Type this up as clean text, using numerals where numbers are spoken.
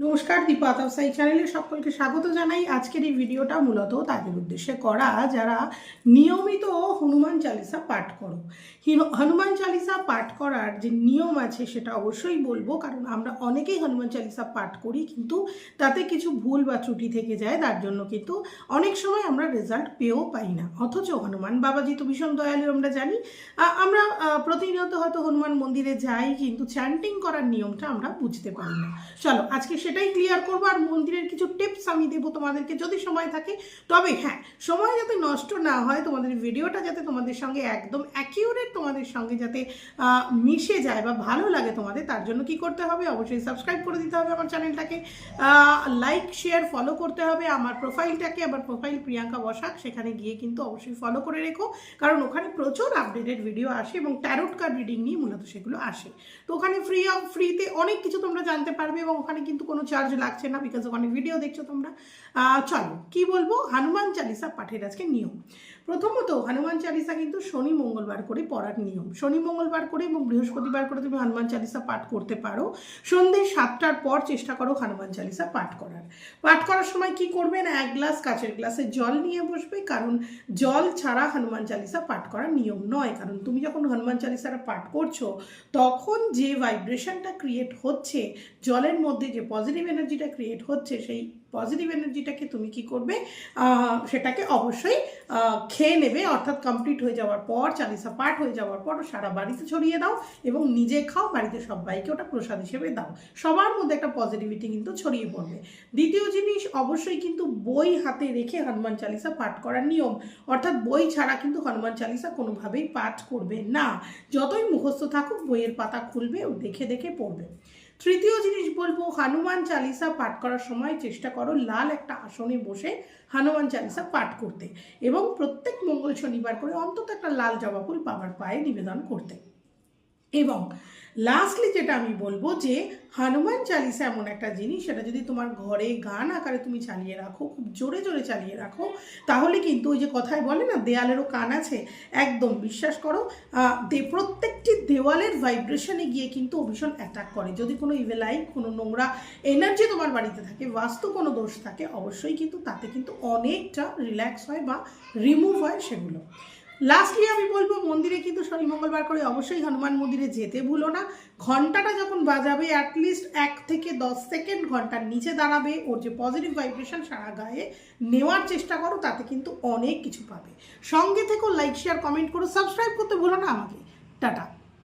নমস্কার, দীপা তাপসাই চ্যানেলে সকলকে স্বাগত জানাই। আজকের এই ভিডিওটা মূলত তাদের উদ্দেশ্যে করা যারা নিয়মিত হনুমান চালিসা পাঠ করো। হনুমান চালিসা পাঠ করার যে নিয়ম আছে সেটা অবশ্যই বলবো, কারণ আমরা অনেকেই হনুমান চালিসা পাঠ করি কিন্তু তাতে কিছু ভুল বা ত্রুটি থেকে যায়, তার জন্য কিন্তু অনেক সময় আমরা রেজাল্ট পেয়েও পাই না। অথচ হনুমান বাবাজি তো ভীষণ দয়ালু, আমরা জানি। আমরা প্রতিনিয়ত হয়তো হনুমান মন্দিরে যাই, কিন্তু চ্যান্টিং করার নিয়মটা আমরা বুঝতে পারি না। চলো আজকে সেটাই ক্লিয়ার করবো, আর মন্দিরের কিছু টিপস আমি দেবো তোমাদেরকে যদি সময় থাকে। তবে হ্যাঁ, সময় যাতে নষ্ট না হয়, তোমাদের ভিডিওটা যাতে তোমাদের সঙ্গে একদম অ্যাকিউরেট তোমাদের সঙ্গে যাতে মিশে যায় বা ভালো লাগে তোমাদের, তার জন্য কি করতে হবে? অবশ্যই সাবস্ক্রাইব করে দিতে হবে আমার চ্যানেলটাকে, লাইক শেয়ার ফলো করতে হবে আমার প্রোফাইলটাকে। আবার প্রোফাইল প্রিয়াঙ্কা বসাক, সেখানে গিয়ে কিন্তু অবশ্যই ফলো করে রেখো, কারণ ওখানে প্রচুর আপডেটেড ভিডিও আসে এবং ট্যারোট কার্ড রিডিং নিয়ে মূলত সেগুলো আসে। তো ওখানে ফ্রিতে অনেক কিছু তোমরা জানতে পারবে এবং ওখানে কিন্তু কোনো চার্জ লাগছে না, বিকজ ওখানে ভিডিও দেখছো তোমরা। চলো কি বলবো, হনুমান চালিসা পাঠের আজকে নিয়ম। প্রথমত, হনুমান চালিসা কিন্তু শনি মঙ্গলবার করে পড়ার নিয়ম। শনি মঙ্গলবার করে এবং বৃহস্পতিবার করে তুমি হনুমান চালিসা পাঠ করতে পারো। সন্ধ্যে 7টার পর চেষ্টা করো হনুমান চালিসা পাঠ করার সময় কি করবে না, এক গ্লাস কাচের গ্লাসে জল নিয়ে বসবে, কারণ জল ছাড়া হনুমান চালিসা পাঠ করার নিয়ম নয়। কারণ তুমি যখন হনুমান চালিসাটা পাঠ করছো তখন যে ভাইব্রেশনটা ক্রিয়েট হচ্ছে, জলের মধ্যে যে পজিটিভ এনার্জিটা ক্রিয়েট হচ্ছে, সেই পজিটিভ এনার্জিটাকে তুমি কি করবে, সেটাকে অবশ্যই খেয়ে নেবে। অর্থাৎ কমপ্লিট হয়ে যাওয়ার পর, চালিসা পাঠ হয়ে যাওয়ার পর সারা বাড়িতে ছড়িয়ে দাও এবং নিজে খাও, বাড়িতে সবাইকে ওটা প্রসাদ হিসেবে দাও। সবার মধ্যে একটা পজিটিভিটি কিন্তু ছড়িয়ে পড়বে। দ্বিতীয় জিনিস, অবশ্যই কিন্তু বই হাতে রেখে হনুমান চালিসা পাঠ করার নিয়ম। অর্থাৎ বই ছাড়া কিন্তু হনুমান চালিসা কোনোভাবেই পাঠ করবে না। যতই মুখস্থ থাকুক, বইয়ের পাতা খুলবে ও দেখে দেখে পড়বে। তৃতীয় জিনিস বলবো, হনুমান চালিসা পাঠ করার সময় চেষ্টা করো লাল একটা আসনে বসে হনুমান চালিসা পাঠ করতে, এবং প্রত্যেক মঙ্গল শনিবার করে অন্তত একটা লাল জবা ফুল বাবার পায়ে নিবেদন করতে। এবং লাস্টলি যেটা আমি বলবো, যে হনুমান চালিসা এমন একটা জিনিস, সেটা যদি তোমার ঘরে গান আকারে তুমি চালিয়ে রাখো, খুব জোরে জোরে চালিয়ে রাখো, তাহলে কিন্তু ওই যে কথায় বলে না, দেয়ালেরও কান আছে, একদম বিশ্বাস করো, প্রত্যেকটি দেওয়ালের ভাইব্রেশনে গিয়ে কিন্তু ভীষণ অ্যাটাক করে। যদি কোনো ইভিল আই, কোনো নোংরা এনার্জি তোমার বাড়িতে থাকে, বাস্তু কোনো দোষ থাকে, অবশ্যই কিন্তু তাতে কিন্তু অনেকটা রিল্যাক্স হয় বা রিমুভ হয় সেগুলো। লাস্টলি আমি বলবো, মন্দিরে কিন্তু শনি মঙ্গলবার করে অবশ্যই হনুমান মন্দিরে যেতে ভুলো না। ঘন্টাটা যখন বাজাবে, অ্যাটলিস্ট 1 থেকে 10 সেকেন্ড ঘন্টার নিচে দাঁড়াবে, ওর যে পজিটিভ ভাইব্রেশন সারা গায়ে নেওয়ার চেষ্টা করো, তাতে কিন্তু অনেক কিছু পাবে। সঙ্গে থেকেও লাইক শেয়ার কমেন্ট করো, সাবস্ক্রাইব করতে ভুলো না আমাকে। টাটা।